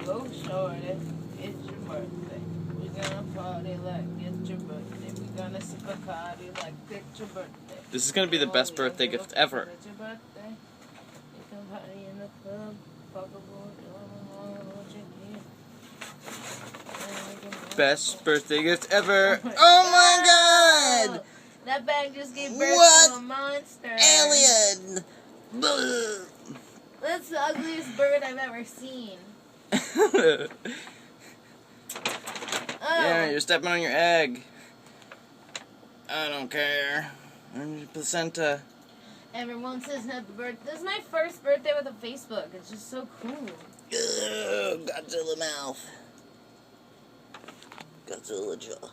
Go shorty, it's your birthday. We gonna party like it's your birthday. We gonna sip a party like it's your birthday. This is gonna be the best birthday gift ever. It's your birthday. You can party in the club. Fuck a boy, what you need. Best birthday gift ever. Oh my god! That bag just gave birth What? to a monster. Alien! That's the ugliest bird I've ever seen. Yeah, you're stepping on your egg. I don't care. I'm your placenta. Everyone says happy birthday. This is my first birthday with a Facebook. It's just so cool. Ugh, Godzilla mouth. Godzilla jaw.